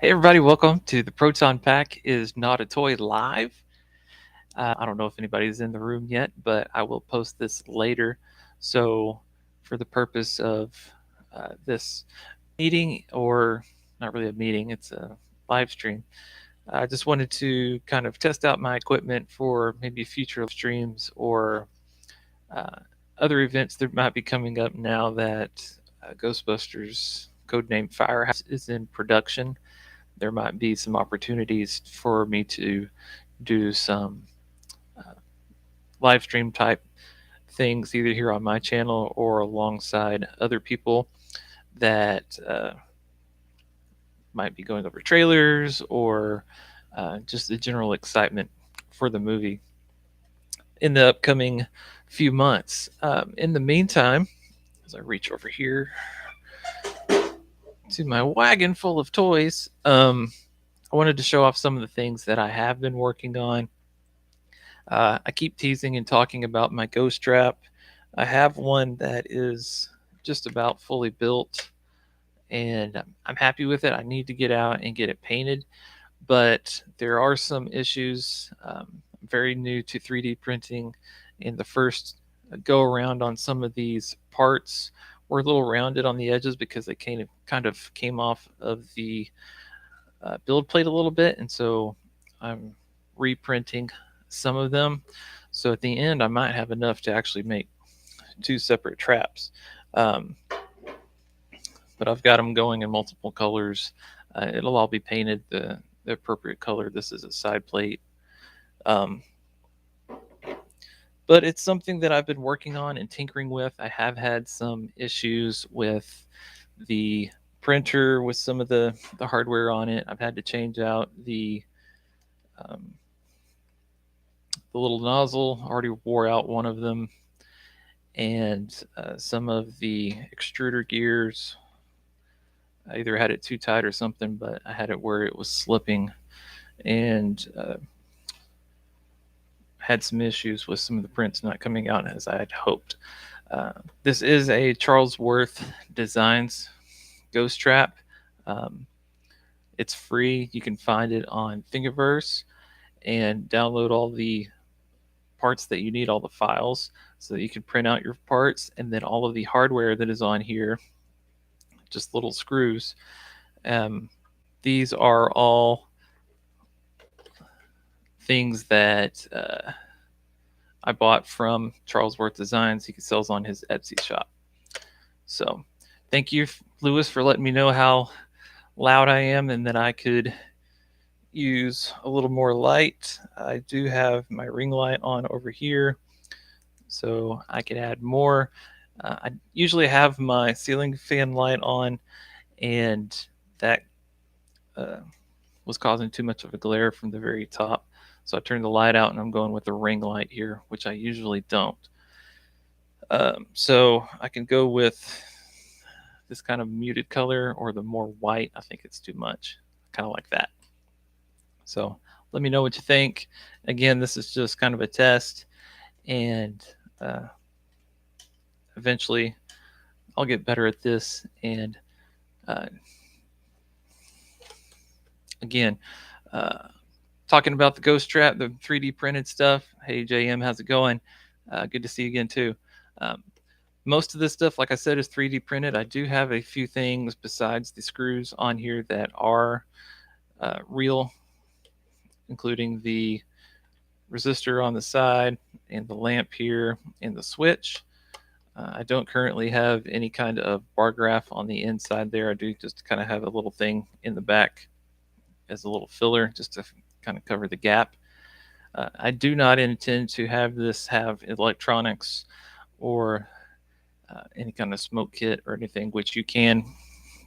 Hey everybody, welcome to the Proton Pack is Not a Toy live. I don't know if anybody's in the room yet, but I will post this later. So, for the purpose of this meeting, or not really a meeting, it's a live stream, I just wanted to kind of test out my equipment for maybe future streams or uh, other events that might be coming up now that Ghostbusters codename Firehouse is in production. There might be some opportunities for me to do some uh, live stream type things either here on my channel or alongside other people that might be going over trailers or just the general excitement for the movie in the upcoming few months. In the meantime, as I reach over here to my wagon full of toys, I wanted to show off some of the things that I have been working on. I keep teasing and talking about my ghost trap. I have one that is just about fully built and I'm happy with it. I need to get out and get it painted, but there are some issues. I'm very new to 3D printing, and the first go around on some of these parts were a little rounded on the edges because they kind of came off of the build plate a little bit, and so I'm reprinting some of them. So at the end, I might have enough to actually make two separate traps. Um, but I've got them going in multiple colors. It'll all be painted the appropriate color. This is a side plate. Um, but it's something that I've been working on and tinkering with. I have had some issues with the printer with some of the hardware on it. I've had to change out um, the little nozzle. Already wore out one of them, and some of the extruder gears. I either had it too tight or something, but I had it where it was slipping, and had some issues with some of the prints not coming out as I had hoped. Uh, this is a Charles Worth Designs Ghost Trap. Um, it's free. You can find it on Thingiverse and download all the parts that you need, all the files, so that you can print out your parts, and then all of the hardware that is on here, just little screws. Um, these are all things that I bought from Charles Worth Designs. He sells on his Etsy shop. So thank you, Lewis, for letting me know how loud I am and that I could use a little more light. I do have my ring light on over here, so I could add more. I usually have my ceiling fan light on, and that uh, was causing too much of a glare from the very top. So I turned the light out and I'm going with the ring light here, which I usually don't. So I can go with this kind of muted color or the more white. I think it's too much, kind of like that. So let me know what you think. Again, this is just kind of a test, and eventually I'll get better at this. And uh, again, talking about the ghost trap, the 3D printed stuff. Hey, JM, how's it going? Good to see you again, too. Um, most of this stuff, like I said, is 3D printed. I do have a few things besides the screws on here that are real, including the resistor on the side and the lamp here and the switch. I don't currently have any kind of bar graph on the inside there. I do just kind of have a little thing in the back as a little filler just to kind of cover the gap. I do not intend to have this have electronics or any kind of smoke kit or anything, which you can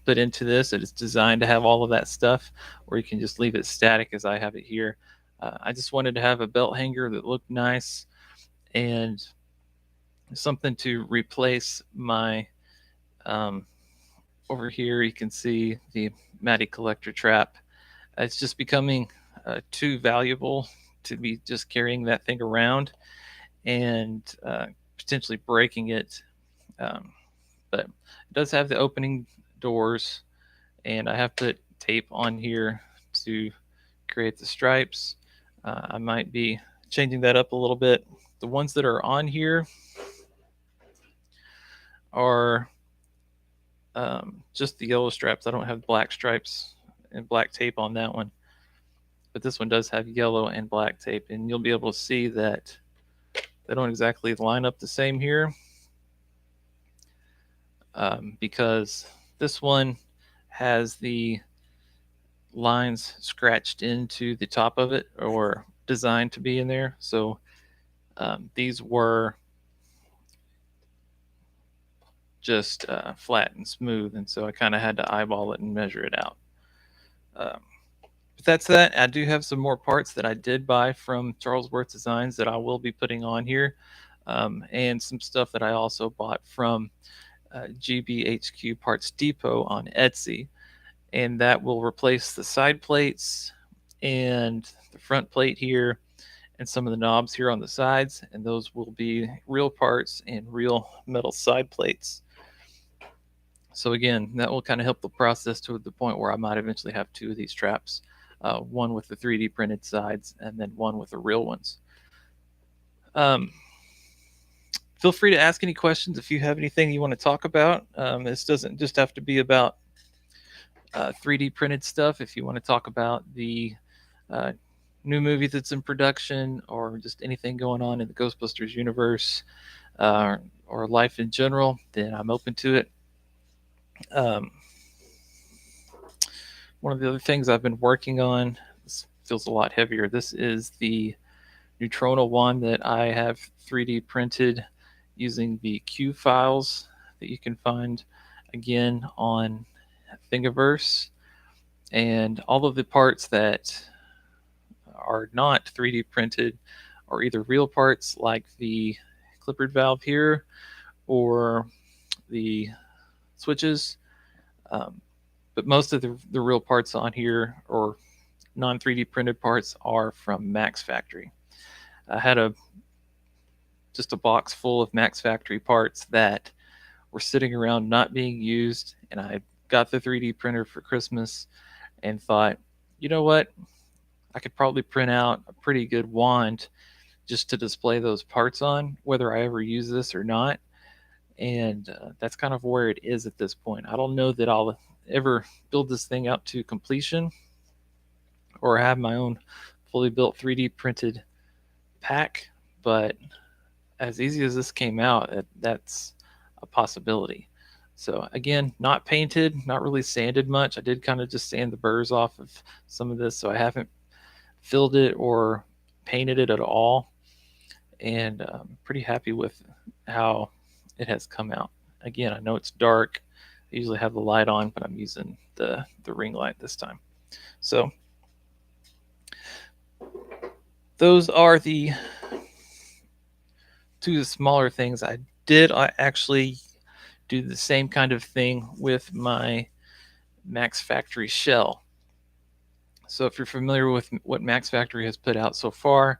put into this. It is designed to have all of that stuff, or you can just leave it static as I have it here. I just wanted to have a belt hanger that looked nice and something to replace my over here. You can see the Matty collector trap. It's just becoming too valuable to be just carrying that thing around and potentially breaking it. But it does have the opening doors, and I have put tape on here to create the stripes. I might be changing that up a little bit. The ones that are on here are just the yellow stripes. I don't have black stripes and black tape on that one, but this one does have yellow and black tape, and you'll be able to see that they don't exactly line up the same here, because this one has the lines scratched into the top of it, or designed to be in there. So these were just flat and smooth, and so I kind of had to eyeball it and measure it out. But that's that. I do have some more parts that I did buy from Charles Worth Designs that I will be putting on here, and some stuff that I also bought from GBHQ Parts Depot on Etsy, and that will replace the side plates and the front plate here and some of the knobs here on the sides, and those will be real parts and real metal side plates. So again, that will kind of help the process to the point where I might eventually have two of these traps, one with the 3D printed sides and then one with the real ones. Feel free to ask any questions if you have anything you want to talk about. This doesn't just have to be about 3D printed stuff. If you want to talk about the new movie that's in production, or just anything going on in the Ghostbusters universe, or life in general, then I'm open to it. One of the other things I've been working on, this feels a lot heavier. This is the Neutrona wand that I have 3D printed using the Q files that you can find again on Thingiverse. And all of the parts that are not 3D printed are either real parts, like the clippered valve here, or the switches. But most of the real parts on here, or non 3D printed parts, are from Max Factory. I had just a box full of Max Factory parts that were sitting around not being used, and I got the 3D printer for Christmas and thought, you know what, I could probably print out a pretty good wand just to display those parts on, whether I ever use this or not. And that's kind of where it is at this point. I don't know that I'll ever build this thing out to completion or have my own fully built 3D printed pack, but as easy as this came out, that's a possibility. So again, not painted, not really sanded much. I did kind of just sand the burrs off of some of this, so I haven't filled it or painted it at all, and I'm pretty happy with how it has come out. Again, I know it's dark. I usually have the light on, but I'm using the ring light this time. So those are the two smaller things. I actually do the same kind of thing with my Max Factory shell. So if you're familiar with what Max Factory has put out so far,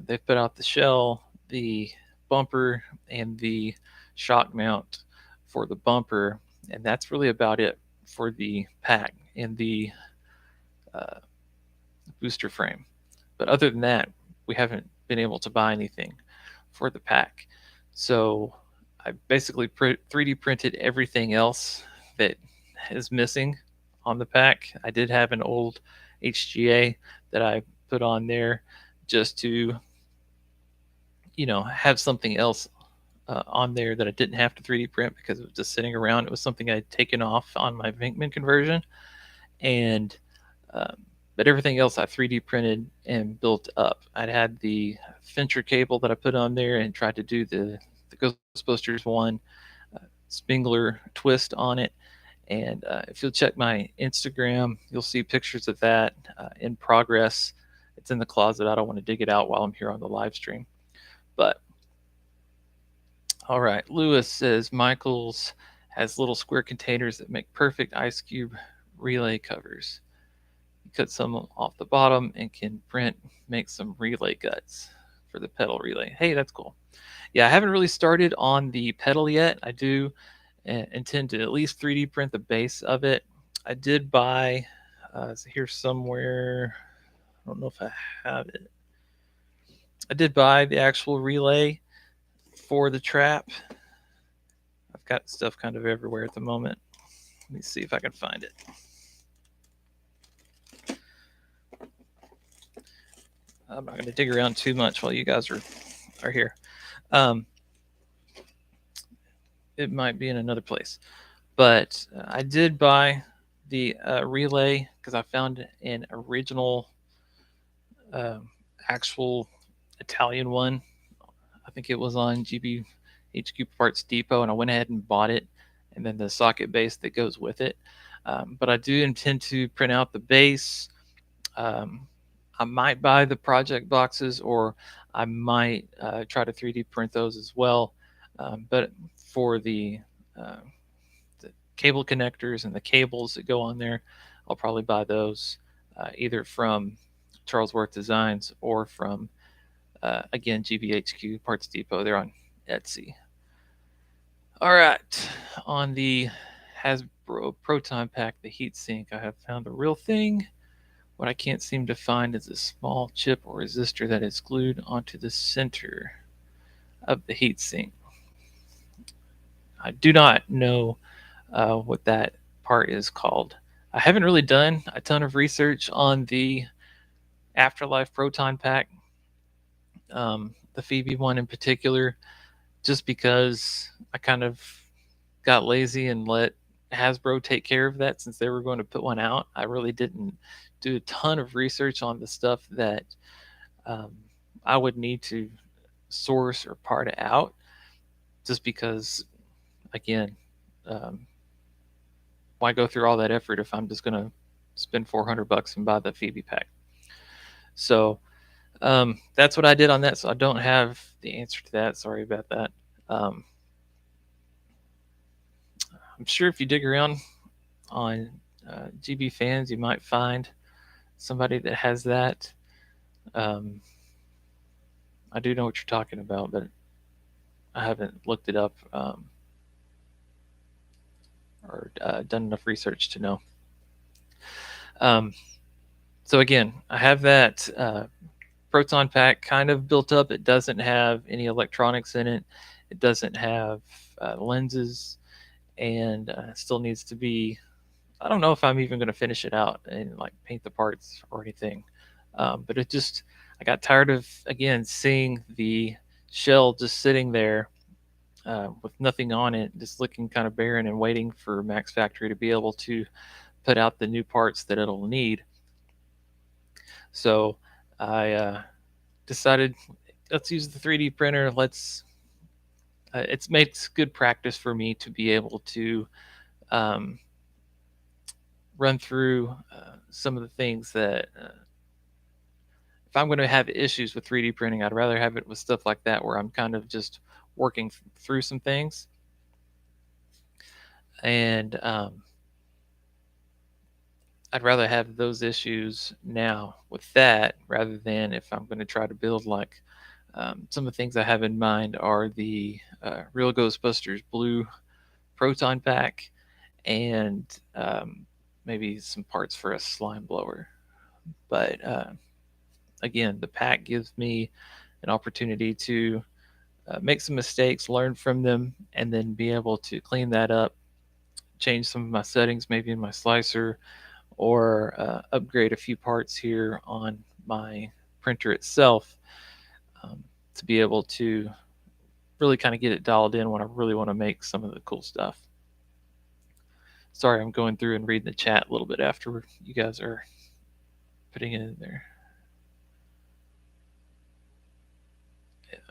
they've put out the shell, the bumper, and the shock mount for the bumper, and that's really about it for the pack and the booster frame. But other than that, we haven't been able to buy anything for the pack. So I basically 3D printed everything else that is missing on the pack. I did have an old HGA that I put on there just to, have something else on there that I didn't have to 3D print because it was just sitting around. It was something I had taken off on my Vinkman conversion, and but everything else I 3D printed and built up. I'd had the Fincher cable that I put on there and tried to do the Ghostbusters one Spengler twist on it. And if you'll check my Instagram, you'll see pictures of that in progress. It's in the closet. I don't want to dig it out while I'm here on the live stream. But all right, Lewis says Michael's has little square containers that make perfect ice cube relay covers. You cut some off the bottom and can make some relay guts for the pedal relay. Hey, that's cool. Yeah, I haven't really started on the pedal yet. I do intend to at least 3D print the base of it. I did buy It's here somewhere. I don't know if I have it. I did buy the actual relay for the trap. I've got stuff kind of everywhere at the moment. Let me see if I can find it. I'm not going to dig around too much while you guys are here. It might be in another place, but I did buy the relay because I found an original, actual Italian one. I think it was on GBHQ Parts Depot, and I went ahead and bought it, and then the socket base that goes with it. But I do intend to print out the base. I might buy the project boxes, or I might try to 3D print those as well. But for the cable connectors and the cables that go on there, I'll probably buy those either from Charles Worth Designs or from again, GBHQ Parts Depot. They're on Etsy. All right, on the Hasbro Proton Pack, the heatsink, I have found the real thing. What I can't seem to find is a small chip or resistor that is glued onto the center of the heatsink. I do not know what that part is called. I haven't really done a ton of research on the Afterlife Proton Pack, the Phoebe one in particular, just because I kind of got lazy and let Hasbro take care of that since they were going to put one out. I really didn't do a ton of research on the stuff that I would need to source or part out, just because, again, why go through all that effort if I'm just going to spend $400 and buy the Phoebe pack? So that's what I did on that. So I don't have the answer to that. Sorry about that. I'm sure if you dig around on GB Fans, you might find somebody that has that. I do know what you're talking about, but I haven't looked it up or done enough research to know. So again, I have that Proton Pack kind of built up. It doesn't have any electronics in it. It doesn't have lenses, and still needs to be. I don't know if I'm even going to finish it out and like paint the parts or anything. But it just, I got tired of, again, seeing the shell just sitting there with nothing on it, just looking kind of barren and waiting for Max Factory to be able to put out the new parts that it'll need. So I decided, let's use the 3D printer. It makes good practice for me to be able to run through some of the things that if I'm going to have issues with 3D printing, I'd rather have it with stuff like that where I'm kind of just working through some things. And I'd rather have those issues now with that rather than if I'm going to try to build like some of the things I have in mind are the Real Ghostbusters Blue Proton Pack and maybe some parts for a slime blower. But again, the pack gives me an opportunity to make some mistakes, learn from them, and then be able to clean that up, change some of my settings, maybe in my slicer, or upgrade a few parts here on my printer itself to be able to really kind of get it dialed in when I really want to make some of the cool stuff. Sorry, I'm going through and reading the chat a little bit after you guys are putting it in there.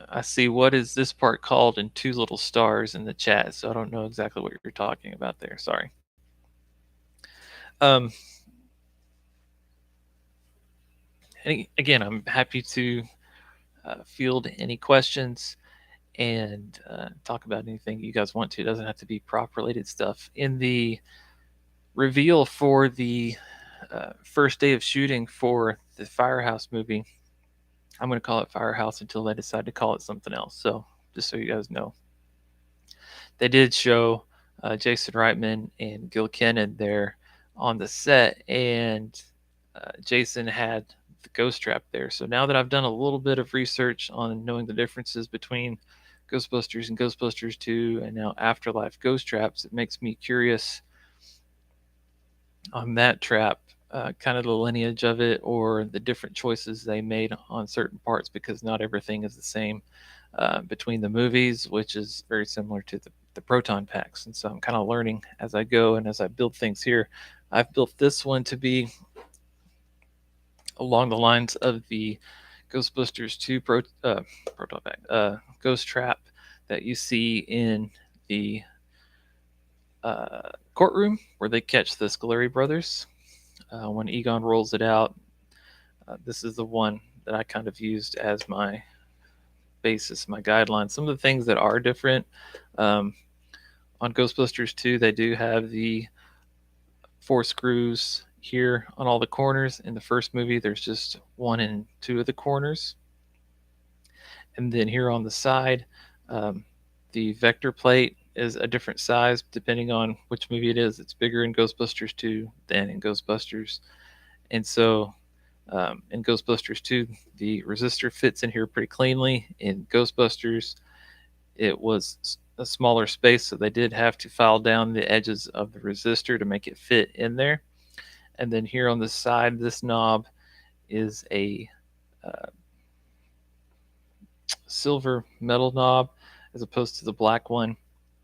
I see, what is this part called in 2 little stars in the chat, so I don't know exactly what you're talking about there. Sorry. Again, I'm happy to field any questions and talk about anything you guys want to. It doesn't have to be prop related stuff. In the reveal for the first day of shooting for the Firehouse movie, I'm going to call it Firehouse until they decide to call it something else. So just so you guys know, they did show Jason Reitman and Gil Kennan there on the set, and Jason had the ghost trap there. So now that I've done a little bit of research on knowing the differences between Ghostbusters and Ghostbusters 2 and now Afterlife ghost traps, it makes me curious on that trap, kind of the lineage of it or the different choices they made on certain parts, because not everything is the same between the movies, which is very similar to the proton packs. And so I'm kind of learning as I go and as I build things here. I've built this one to be along the lines of the Ghostbusters 2 proton pack, ghost trap that you see in the courtroom where they catch the Scolari brothers. When Egon rolls it out, this is the one that I kind of used as my basis, my guideline. Some of the things that are different um, on Ghostbusters 2, they do have the 4 screws here on all the corners. In the first movie, there's just 1 and 2 of the corners. And then here on the side, the vector plate is a different size depending on which movie it is. It's bigger in Ghostbusters 2 than in Ghostbusters. And so in Ghostbusters 2, the resistor fits in here pretty cleanly. In Ghostbusters, it was a smaller space, so they did have to file down the edges of the resistor to make it fit in there. And then here on the side, this knob is a silver metal knob as opposed to the black one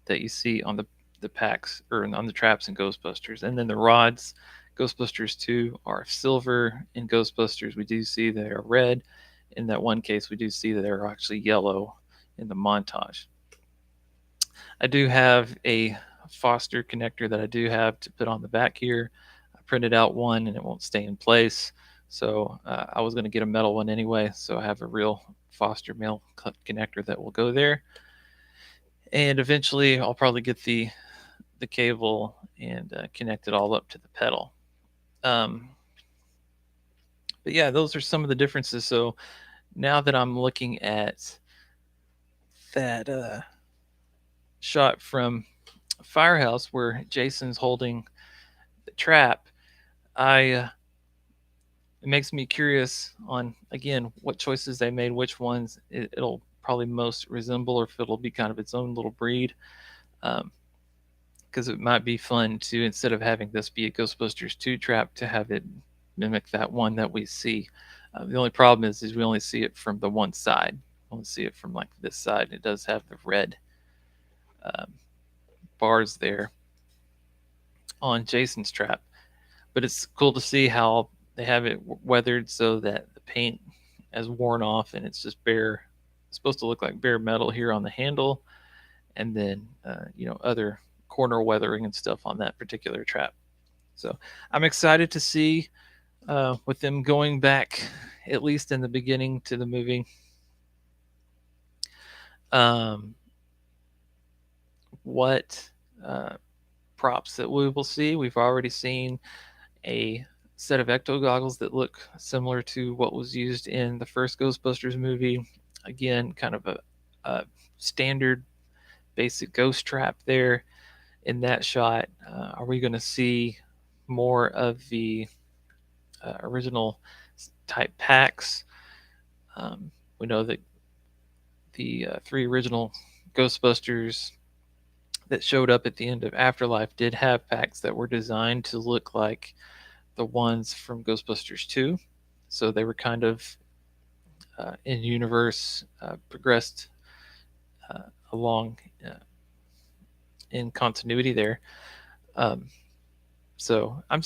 that you see on the packs or on the traps in Ghostbusters. And then the rods, Ghostbusters 2 are silver. In Ghostbusters, we do see they are red. In that one case, we do see that they're actually yellow in the montage. I do have a Foster connector that I do have to put on the back here. I printed out one and it won't stay in place. So I was going to get a metal one anyway. So I have a real Foster male connector that will go there. And eventually I'll probably get the cable and connect it all up to the pedal. But yeah, those are some of the differences. So now that I'm looking at that shot from Firehouse where Jason's holding the trap, it makes me curious on, again, what choices they made, which ones it'll probably most resemble, or if it'll be kind of its own little breed. Because it might be fun to, instead of having this be a Ghostbusters 2 trap, to have it mimic that one that we see. The only problem is we only see it from the one side. We only see it from like this side. It does have the red bars there on Jason's trap. But it's cool to see how they have it weathered so that the paint has worn off and it's just bare. It's supposed to look like bare metal here on the handle, and then other corner weathering and stuff on that particular trap. So I'm excited to see with them going back, at least in the beginning, to the movie. What props that we will see. We've already seen a set of ecto goggles that look similar to what was used in the first Ghostbusters movie. Again, kind of a standard basic ghost trap there in that shot. Are we going to see more of the original type packs? We know that the 3 original Ghostbusters that showed up at the end of Afterlife did have packs that were designed to look like the ones from Ghostbusters 2. So they were kind of in universe, progressed along in continuity there. So I'm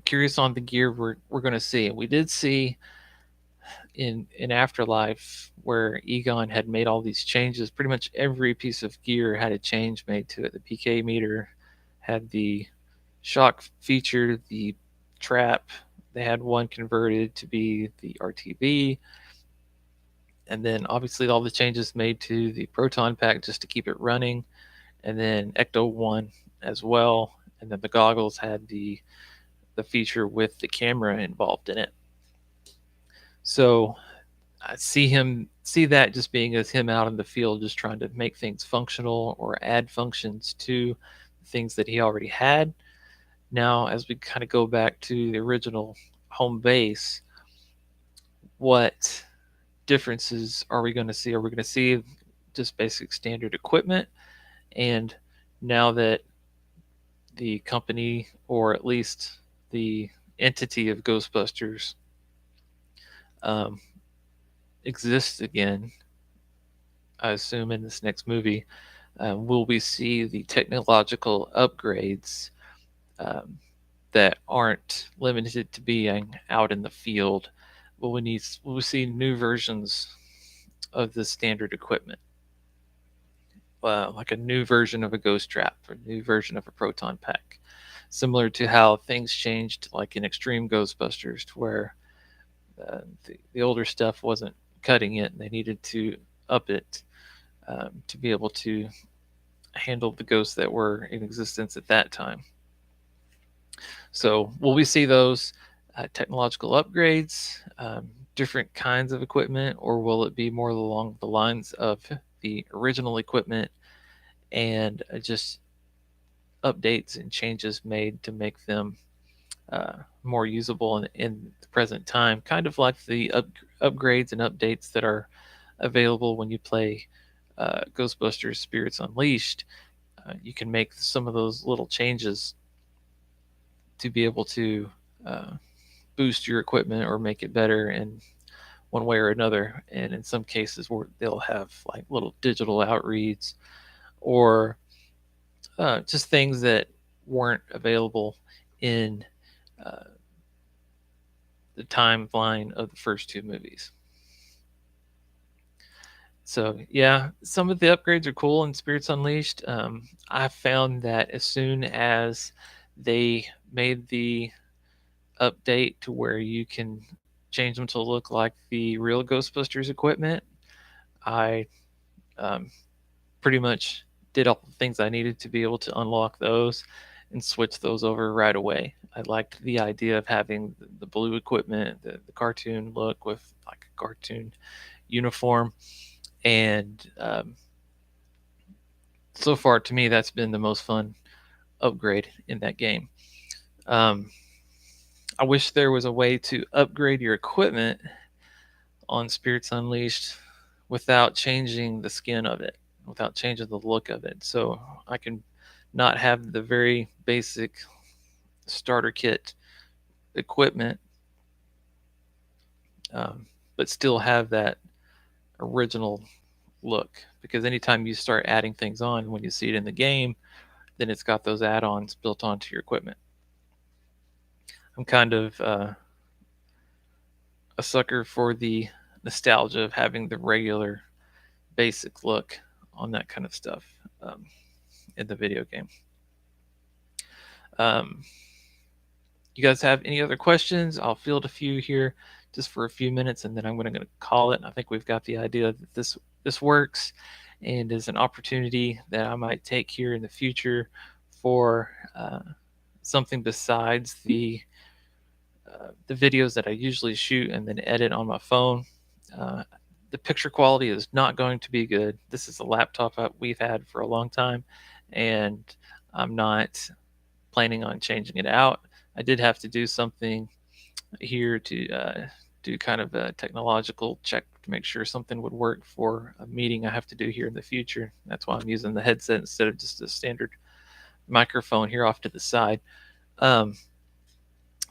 curious on the gear we're going to see. We did see in Afterlife where Egon had made all these changes. Pretty much every piece of gear had a change made to it. The PK meter had the shock feature, the trap. They had one converted to be the RTB. And then obviously all the changes made to the proton pack just to keep it running. And then Ecto 1 as well. And then the goggles had the feature with the camera involved in it. So I see that just being as him out in the field, just trying to make things functional or add functions to things that he already had. Now, as we kind of go back to the original home base, what differences are we going to see? Are we going to see just basic standard equipment? And now that the company, or at least the entity of Ghostbusters, um, exists again, I assume in this next movie, will we see the technological upgrades um, that aren't limited to being out in the field? Will we see new versions of the standard equipment, like a new version of a ghost trap, or a new version of a proton pack, similar to how things changed, like in Extreme Ghostbusters, to where the older stuff wasn't cutting it, and they needed to up it to be able to handle the ghosts that were in existence at that time. So, will we see those technological upgrades, different kinds of equipment, or will it be more along the lines of the original equipment and just updates and changes made to make them more usable in the present time, kind of like the upgrades and updates that are available when you play Ghostbusters Spirits Unleashed? You can make some of those little changes to be able to uh, boost your equipment or make it better in one way or another. And in some cases, where they'll have like little digital outreads, or just things that weren't available in uh, the timeline of the first two movies. So yeah, some of the upgrades are cool in Spirits Unleashed. I found that as soon as they made the update to where you can change them to look like the real Ghostbusters equipment, I um, pretty much did all the things I needed to be able to unlock those and switch those over right away. I liked the idea of having the blue equipment, the cartoon look with like a cartoon uniform, and so far to me that's been the most fun upgrade in that game. Um, I wish there was a way to upgrade your equipment on Spirits Unleashed without changing the skin of it, without changing the look of it. So I can not have the very basic starter kit equipment, but still have that original look. Because anytime you start adding things on, when you see it in the game, then it's got those add-ons built onto your equipment. I'm kind of a sucker for the nostalgia of having the regular basic look on that kind of stuff in the video game. Um, you guys have any other questions? I'll field a few here just for a few minutes, and then I'm going to call it. I think we've got the idea that this works and is an opportunity that I might take here in the future for something besides the videos that I usually shoot and then edit on my phone. Uh, the picture quality is not going to be good. This is a laptop we've had for a long time, and I'm not planning on changing it out. I did have to do something here to do kind of a technological check to make sure something would work for a meeting I have to do here in the future. That's why I'm using the headset instead of just a standard microphone here off to the side.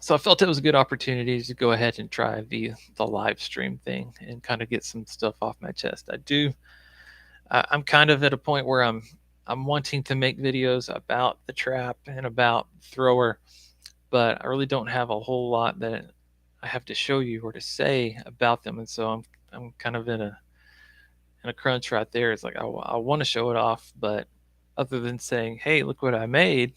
So I felt it was a good opportunity to go ahead and try the live stream thing and kind of get some stuff off my chest. I'm kind of at a point where I'm wanting to make videos about the trap and about thrower, but I really don't have a whole lot that I have to show you or to say about them, and so I'm kind of in a crunch right there. It's like I want to show it off, but other than saying, "Hey, look what I made,"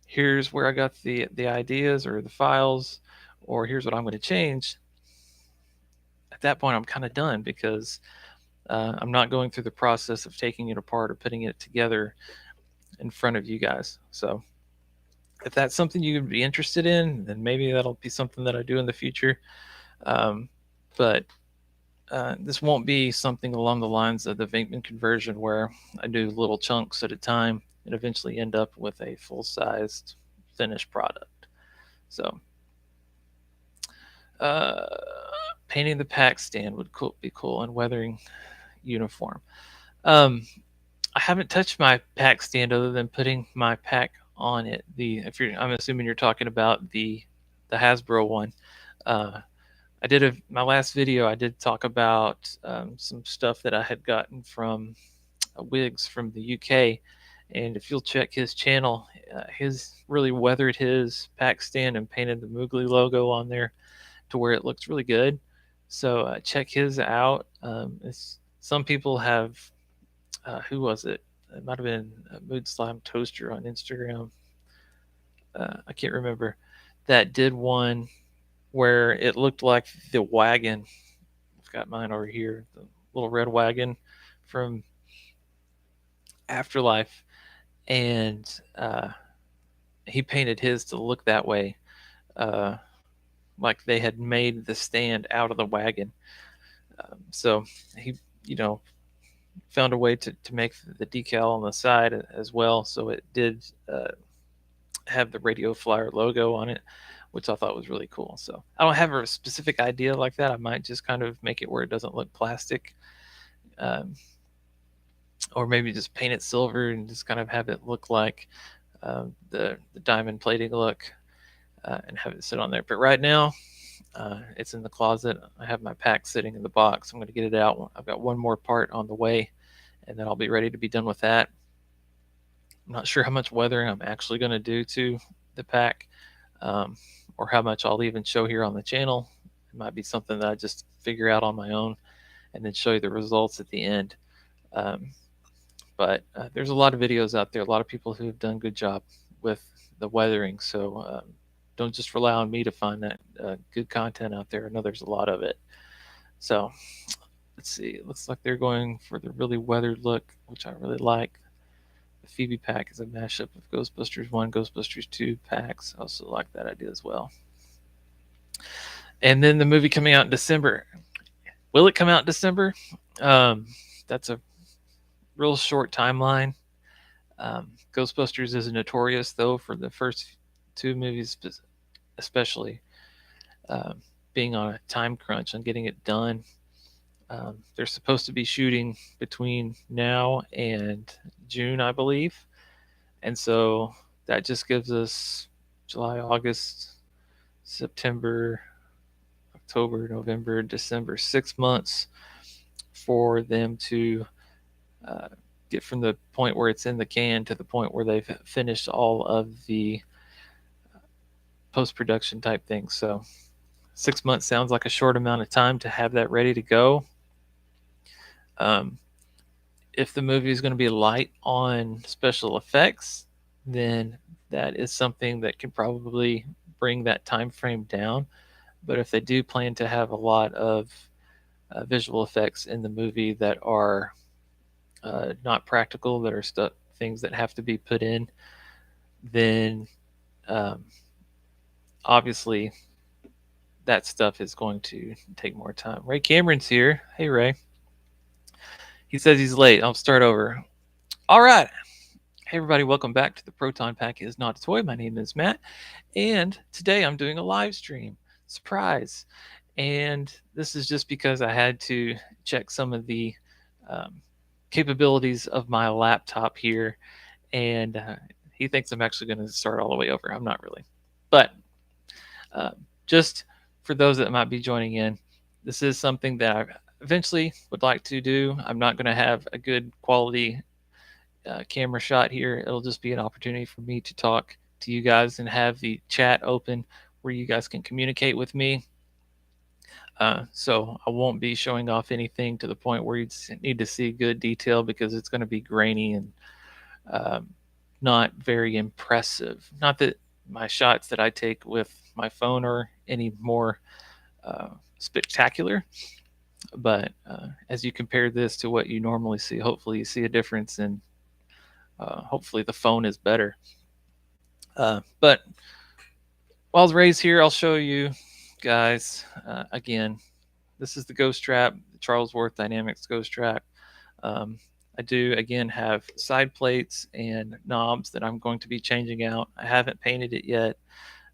here's where I got the ideas or the files, or here's what I'm going to change. At that point, I'm kind of done because I'm not going through the process of taking it apart or putting it together in front of you guys. So if that's something you would be interested in, then maybe that'll be something that I do in the future. But this won't be something along the lines of the Venkman conversion where I do little chunks at a time and eventually end up with a full-sized finished product. So painting the pack stand would be cool, and weathering uniform. Um, I haven't touched my pack stand other than putting my pack on it. I'm assuming you're talking about the Hasbro one. Uh, my last video. I did talk about some stuff that I had gotten from Wigs from the UK, and if you'll check his channel, his really weathered his pack stand and painted the Moogly logo on there to where it looks really good. So check his out. Some people have, who was it? It might have been Mood Slime Toaster on Instagram. I can't remember. That did one where it looked like the wagon. I've got mine over here, the little red wagon from Afterlife, and he painted his to look that way, uh, like they had made the stand out of the wagon. So he, you know, found a way to make the decal on the side as well, so it did have the Radio Flyer logo on it, which I thought was really cool. So I don't have a specific idea like that. I might just kind of make it where it doesn't look plastic, um, or maybe just paint it silver and just kind of have it look like the diamond plating look, and have it sit on there. But right now, it's in the closet. I have my pack sitting in the box. I'm going to get it out. I've got one more part on the way, and then I'll be ready to be done with that. I'm not sure how much weathering I'm actually going to do to the pack, or how much I'll even show here on the channel. It might be something that I just figure out on my own and then show you the results at the end. But there's a lot of videos out there, a lot of people who have done a good job with the weathering. So don't just rely on me to find that good content out there. I know there's a lot of it. So let's see. It looks like they're going for the really weathered look, which I really like. The Phoebe pack is a mashup of Ghostbusters 1, Ghostbusters 2 packs. I also like that idea as well. And then the movie coming out in December. Will it come out in December? That's a real short timeline. Ghostbusters is notorious, though, for the first two movies, especially being on a time crunch on getting it done. They're supposed to be shooting between now and June, I believe. And so that just gives us July, August, September, October, November, December, 6 months for them to get from the point where it's in the can to the point where they've finished all of the post-production type things. So 6 months sounds like a short amount of time to have that ready to go. If the movie is going to be light on special effects, then that is something that can probably bring that time frame down. But if they do plan to have a lot of visual effects in the movie that are not practical, that are things that have to be put in, then obviously that stuff is going to take more time. Ray Cameron's here. Hey, Ray. He says he's late. I'll start over. All right. Hey, everybody. Welcome back to the Proton Pack Is Not a Toy. My name is Matt, and today I'm doing a live stream. Surprise. And this is just because I had to check some of the capabilities of my laptop here, and he thinks I'm actually going to start all the way over. I'm not really. But just for those that might be joining in, this is something that I eventually would like to do. I'm not going to have a good quality camera shot here. It'll just be an opportunity for me to talk to you guys and have the chat open where you guys can communicate with me. So I won't be showing off anything to the point where you need to see good detail, because it's going to be grainy and not very impressive. Not that my shots that I take with my phone are any more spectacular, but as you compare this to what you normally see, hopefully you see a difference, and hopefully the phone is better. But while Ray's here, I'll show you guys again. This is the Ghost Trap, the Charlesworth Dynamics Ghost Trap. I I do again have side plates and knobs that I'm going to be changing out. I haven't painted it yet.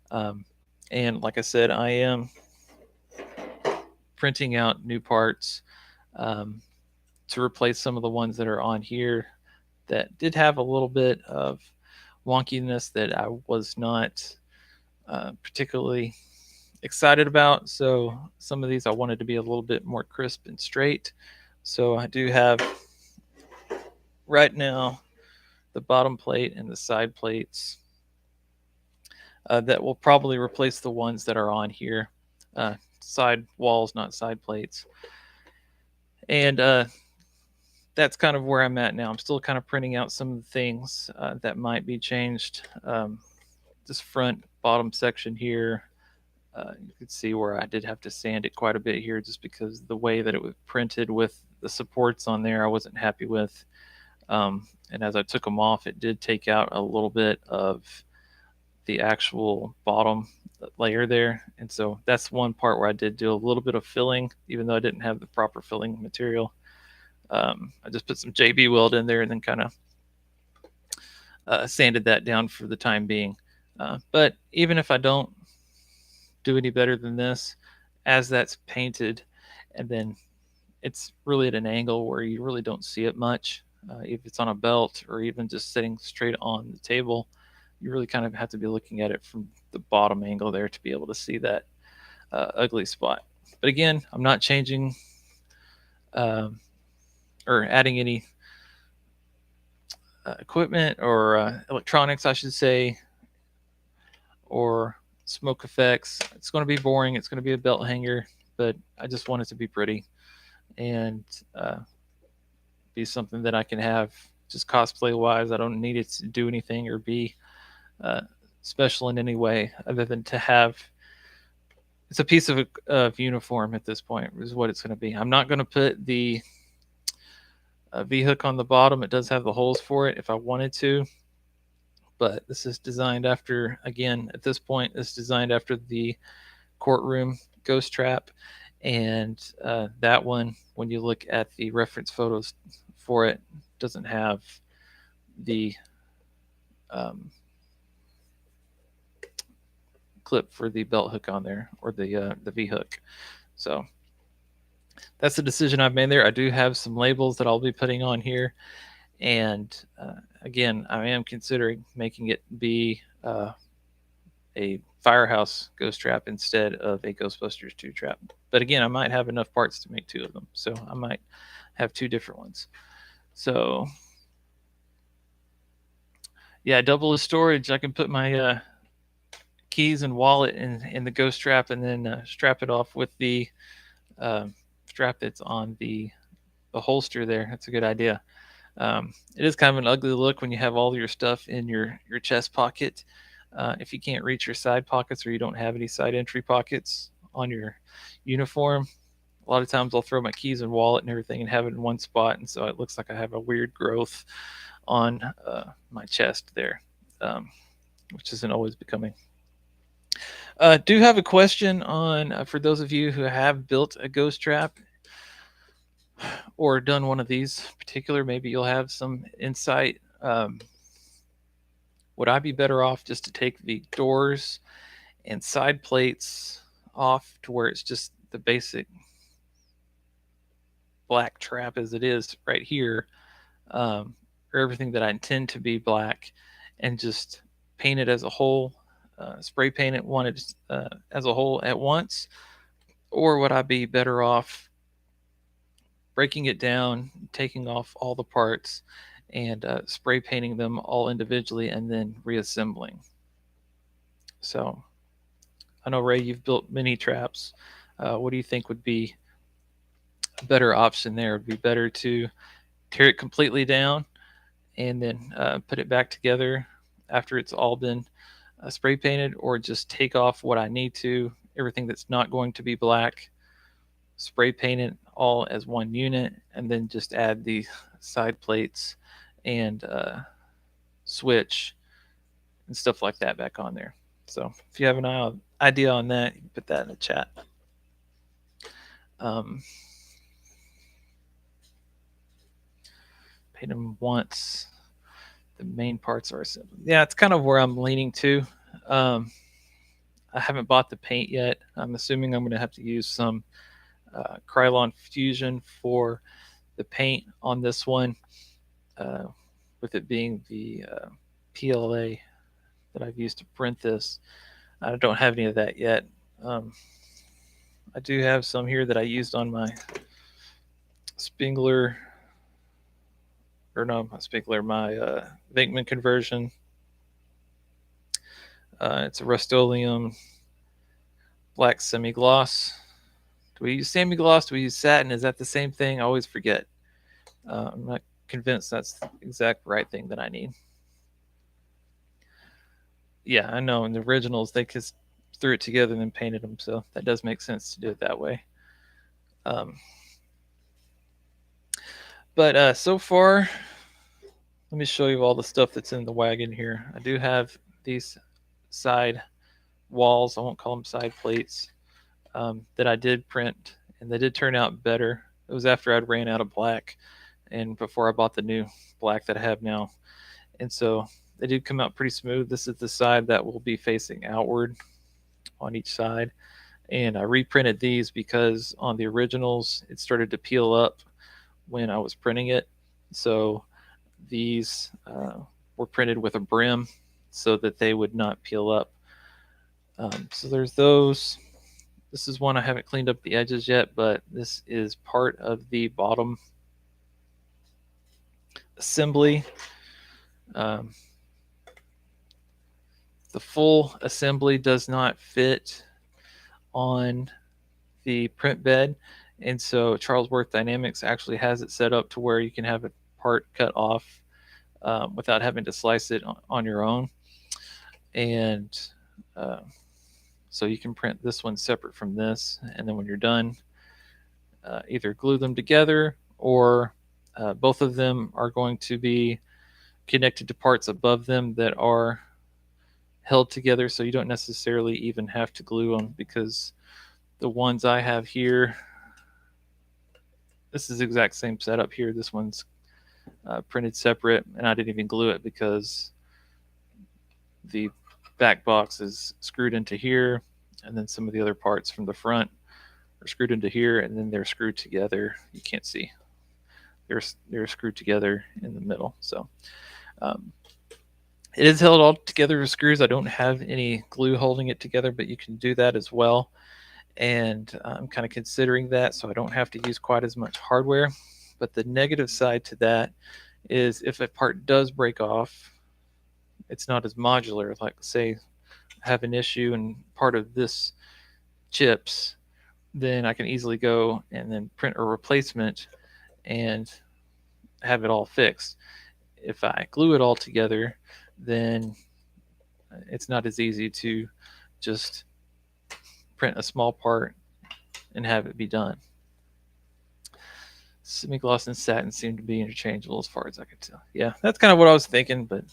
And like I said, I am printing out new parts um, to replace some of the ones that are on here that did have a little bit of wonkiness that I was not particularly excited about. So some of these I wanted to be a little bit more crisp and straight. So I do have right now the bottom plate and the side plates that will probably replace the ones that are on here. Side walls, not side plates. And that's kind of where I'm at now. I'm still kind of printing out some of the things that might be changed. This front bottom section here, you can see where I did have to sand it quite a bit here just because the way that it was printed with the supports on there I wasn't happy with. And as I took them off, it did take out a little bit of the actual bottom layer there. And so that's one part where I did do a little bit of filling, even though I didn't have the proper filling material. I just put some JB Weld in there and then kind of sanded that down for the time being. But even if I don't do any better than this, as that's painted, and then it's really at an angle where you really don't see it much. If it's on a belt or even just sitting straight on the table, you really kind of have to be looking at it from the bottom angle there to be able to see that ugly spot. But again, I'm not changing or adding any equipment or electronics, I should say, or smoke effects. It's going to be boring. It's going to be a belt hanger, but I just want it to be pretty and be something that I can have just cosplay wise. I don't need it to do anything or be special in any way other than to have. It's a piece of uniform at this point is what it's going to be. I'm not going to put the V-hook on the bottom. It does have the holes for it if I wanted to, but this is designed after, again, at this point, it's designed after the courtroom ghost trap. And that one, when you look at the reference photos for it, doesn't have the clip for the belt hook on there or the V hook. So that's the decision I've made there. I do have some labels that I'll be putting on here, and again, I am considering making it be a Firehouse ghost trap instead of a Ghostbusters 2 trap. But again, I might have enough parts to make two of them, so I might have two different ones. So yeah, double the storage. I can put my keys and wallet in the ghost trap and then strap it off with the strap that's on the holster there. That's a good idea. It is kind of an ugly look when you have all your stuff in your chest pocket. If you can't reach your side pockets or you don't have any side entry pockets on your uniform, a lot of times I'll throw my keys and wallet and everything and have it in one spot, and so it looks like I have a weird growth on my chest there, which isn't always becoming. Do have a question on for those of you who have built a ghost trap or done one of these particular, maybe you'll have some insight. Would I be better off just to take the doors and side plates off to where it's just the basic black trap as it is right here, or everything that I intend to be black, and just paint it as a whole, spray paint it as a whole at once? Or would I be better off breaking it down, taking off all the parts, and spray painting them all individually and then reassembling? So I know, Ray, you've built many traps. What do you think would be a better option there? Would it be better to tear it completely down and then put it back together after it's all been spray painted, or just take off what I need to, everything that's not going to be black, spray paint it all as one unit, and then just add the side plates and switch and stuff like that back on there? So if you have an idea on that, you can put that in the chat. paint them once the main parts are assembled. Yeah, it's kind of where I'm leaning to. Um, I haven't bought the paint yet. I'm assuming I'm going to have to use some Krylon Fusion for the paint on this one, uh, with it being the PLA that I've used to print this. I don't have any of that yet. Um, I do have some here that I used on my Spengler, or no, my Spengler, my Venkman conversion. It's a Rust-Oleum black semi-gloss. Do we use semi-gloss? Do we use satin? Is that the same thing? I always forget. I'm not convinced that's the exact right thing that I need. Yeah, I know. In the originals, they just threw it together and then painted them, so that does make sense to do it that way. But so far, let me show you all the stuff that's in the wagon here. I do have these side walls. I won't call them side plates, that I did print, and they did turn out better. It was after I'd ran out of black and before I bought the new black that I have now. And so they did come out pretty smooth. This is the side that will be facing outward on each side. And I reprinted these because on the originals, it started to peel up when I was printing it. So these were printed with a brim so that they would not peel up. So there's those. This is one I haven't cleaned up the edges yet, but this is part of the bottom assembly. The full assembly does not fit on the print bed, and so Charlesworth Dynamics actually has it set up to where you can have a part cut off without having to slice it on your own. And so you can print this one separate from this, and then when you're done, either glue them together, or both of them are going to be connected to parts above them that are held together, so you don't necessarily even have to glue them, because the ones I have here, this is the exact same setup here. This one's printed separate, and I didn't even glue it because the back box is screwed into here, and then some of the other parts from the front are screwed into here, and then they're screwed together. You can't see. They're screwed together in the middle. So it is held all together with screws. I don't have any glue holding it together, but you can do that as well. And I'm kind of considering that, so I don't have to use quite as much hardware. But the negative side to that is if a part does break off, it's not as modular. Like, say, I have an issue and part of this chips, then I can easily go and then print a replacement and have it all fixed. If I glue it all together, then it's not as easy to just print a small part and have it be done. Semi-gloss and satin seem to be interchangeable as far as I could tell. Yeah, that's kind of what I was thinking, but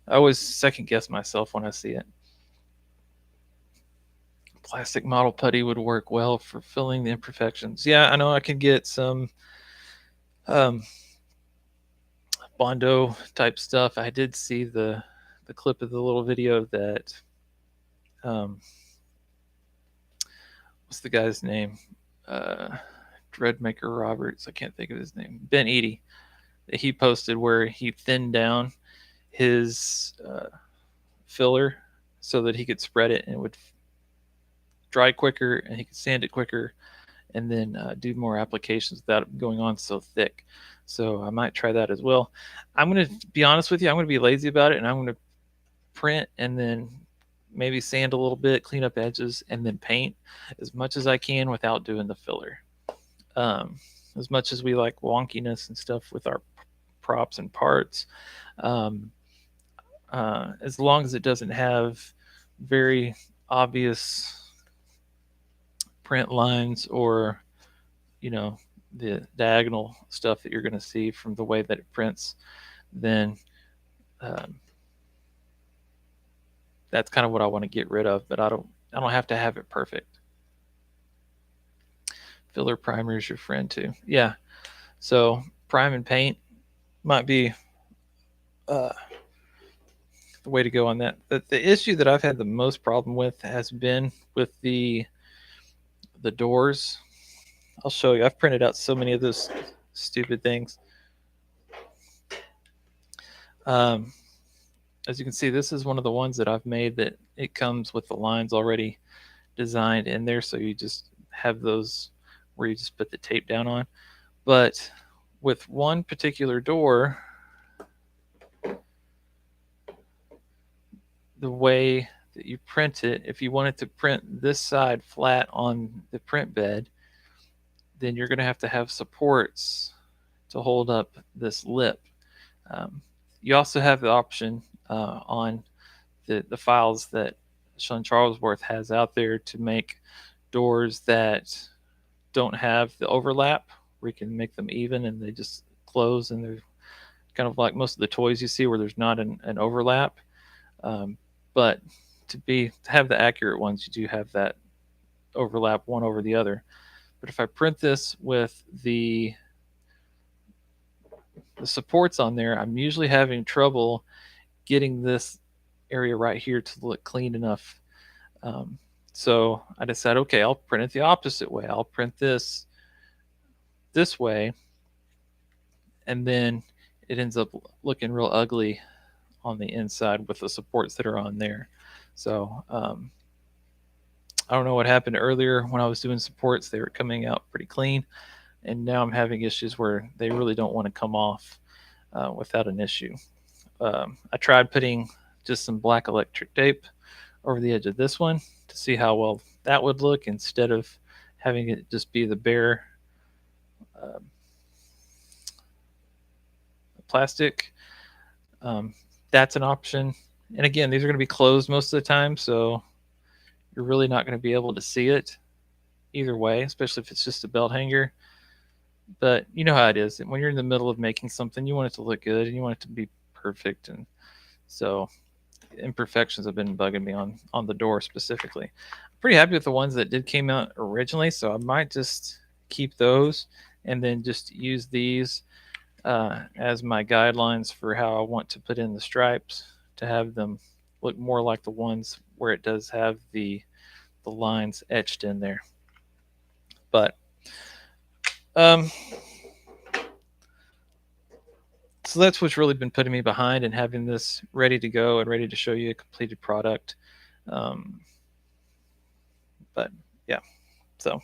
I always second guess myself when I see it. Plastic model putty would work well for filling the imperfections. Yeah, I know I could get some Bondo type stuff. I did see the clip of the little video that what's the guy's name? Dreadmaker Roberts. I can't think of his name. Ben Eady. That he posted where he thinned down his filler so that he could spread it and it would dry quicker, and he could sand it quicker, and then do more applications without it going on so thick. So I might try that as well. I'm going to be honest with you. I'm going to be lazy about it, and I'm going to print and then maybe sand a little bit, clean up edges, and then paint as much as I can without doing the filler. As much as we like wonkiness and stuff with our props and parts, as long as it doesn't have very obvious print lines or, you know, the diagonal stuff that you're going to see from the way that it prints, then that's kind of what I want to get rid of. But I don't have to have it perfect. Filler primer is your friend too. Yeah. So prime and paint. might be the way to go on that. The issue that I've had the most problem with has been with the doors. I'll show you. I've printed out so many of those stupid things. Um, as you can see, this is one of the ones that I've made that it comes with the lines already designed in there, so you just have those where you just put the tape down on. But with one particular door, the way that you print it, if you wanted to print this side flat on the print bed, then you're going to have supports to hold up this lip. You also have the option on the files that Sean Charlesworth has out there to make doors that don't have the overlap, where you can make them even and they just close, and they're kind of like most of the toys you see where there's not an overlap. But to have the accurate ones, you do have that overlap one over the other. But if I print this with the supports on there, I'm usually having trouble getting this area right here to look clean enough. So I decided, okay, I'll print it the opposite way. I'll print this way, and then it ends up looking real ugly on the inside with the supports that are on there. So I don't know what happened earlier when I was doing supports. They were coming out pretty clean, and now I'm having issues where they really don't want to come off without an issue. I tried putting just some black electric tape over the edge of this one to see how well that would look, instead of having it just be the bare plastic. That's an option. And again, these are going to be closed most of the time, so you're really not going to be able to see it either way, especially if it's just a belt hanger. But you know how it is. When you're in the middle of making something, you want it to look good and you want it to be perfect. And so imperfections have been bugging me on the door specifically. I'm pretty happy with the ones that did came out originally, so I might just keep those and then just use these as my guidelines for how I want to put in the stripes to have them look more like the ones where it does have the lines etched in there. But so that's what's really been putting me behind and having this ready to go and ready to show you a completed product. But yeah, so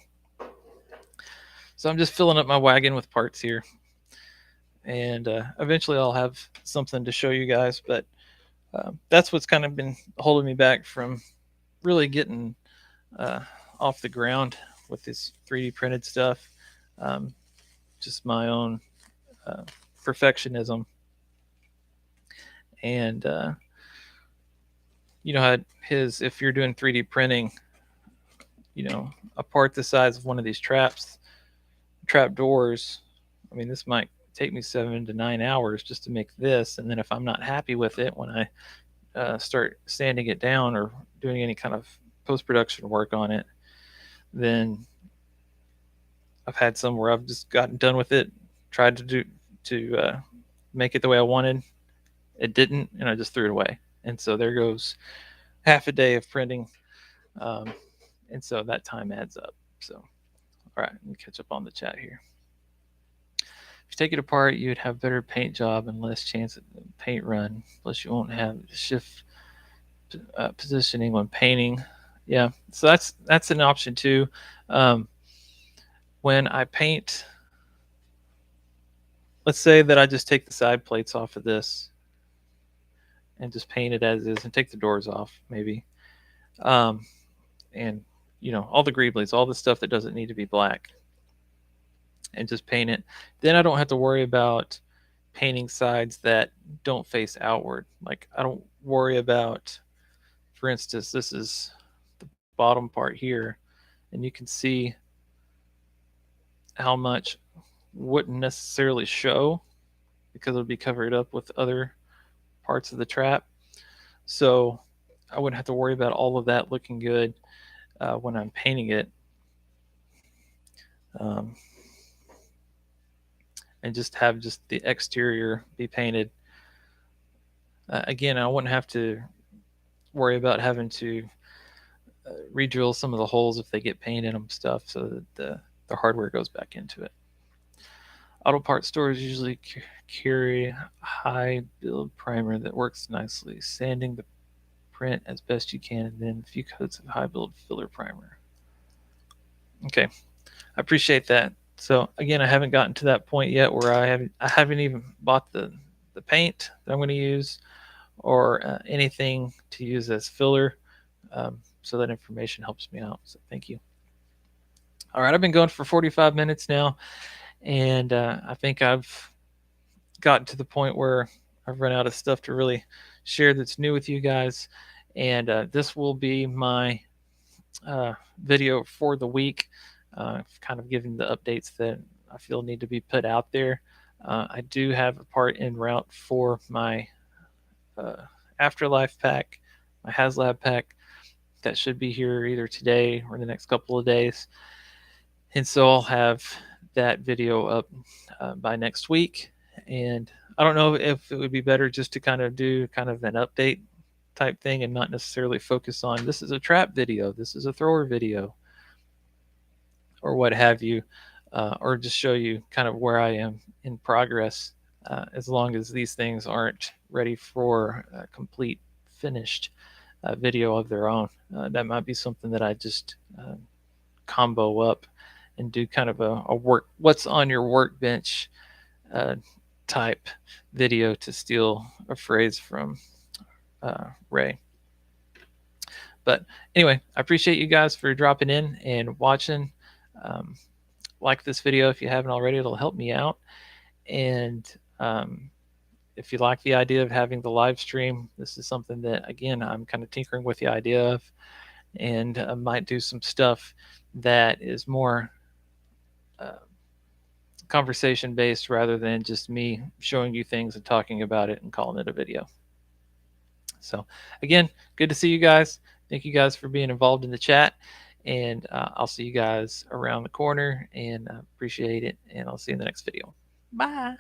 I'm just filling up my wagon with parts here, and eventually I'll have something to show you guys. But that's what's kind of been holding me back from really getting off the ground with this 3D printed stuff. Just my own perfectionism. And you know how if you're doing 3D printing, you know, a part the size of one of these trap doors, I mean, this might take me 7 to 9 hours just to make this. And then if I'm not happy with it when I start sanding it down or doing any kind of post-production work on it, then I've had some where I've just gotten done with it, tried to make it the way I wanted. It didn't, and I just threw it away. And so there goes half a day of printing. And so that time adds up. So, all right, let me catch up on the chat here. If you take it apart, you'd have better paint job and less chance of paint run. Plus, you won't have shift positioning when painting. Yeah, so that's an option too. When I paint, let's say that I just take the side plates off of this and just paint it as is, and take the doors off maybe, and you know, all the greeblies, all the stuff that doesn't need to be black, and just paint it. Then I don't have to worry about painting sides that don't face outward. Like, I don't worry about, for instance, this is the bottom part here, and you can see how much wouldn't necessarily show because it'll be covered up with other parts of the trap. So I wouldn't have to worry about all of that looking good when I'm painting it. and just have just the exterior be painted. Again, I wouldn't have to worry about having to re-drill some of the holes if they get paint in them stuff, so that the hardware goes back into it. Auto parts stores usually carry high build primer that works nicely, sanding the print as best you can, and then a few coats of high build filler primer. Okay, I appreciate that. So again, I haven't gotten to that point yet where I haven't even bought the paint that I'm going to use, or anything to use as filler. So that information helps me out. So thank you. All right, I've been going for 45 minutes now, and I think I've gotten to the point where I've run out of stuff to really share that's new with you guys. And this will be my video for the week, kind of giving the updates that I feel need to be put out there. I do have a part en route for my Afterlife pack, my HasLab pack, that should be here either today or the next couple of days. And so I'll have that video up by next week. And I don't know if it would be better just to kind of do kind of an update type thing and not necessarily focus on this is a trap video, this is a thrower video, or what have you, or just show you kind of where I am in progress, as long as these things aren't ready for a complete finished video of their own. That might be something that I just combo up and do kind of a work, what's on your workbench type video, to steal a phrase from Ray. But anyway, I appreciate you guys for dropping in and watching. Like this video if you haven't already, it'll help me out. And if you like the idea of having the live stream, this is something that, again, I'm kind of tinkering with the idea of, and I might do some stuff that is more conversation based rather than just me showing you things and talking about it and calling it a video. So again, good to see you guys. Thank you guys for being involved in the chat, and I'll see you guys around the corner, and appreciate it, and I'll see you in the next video. Bye.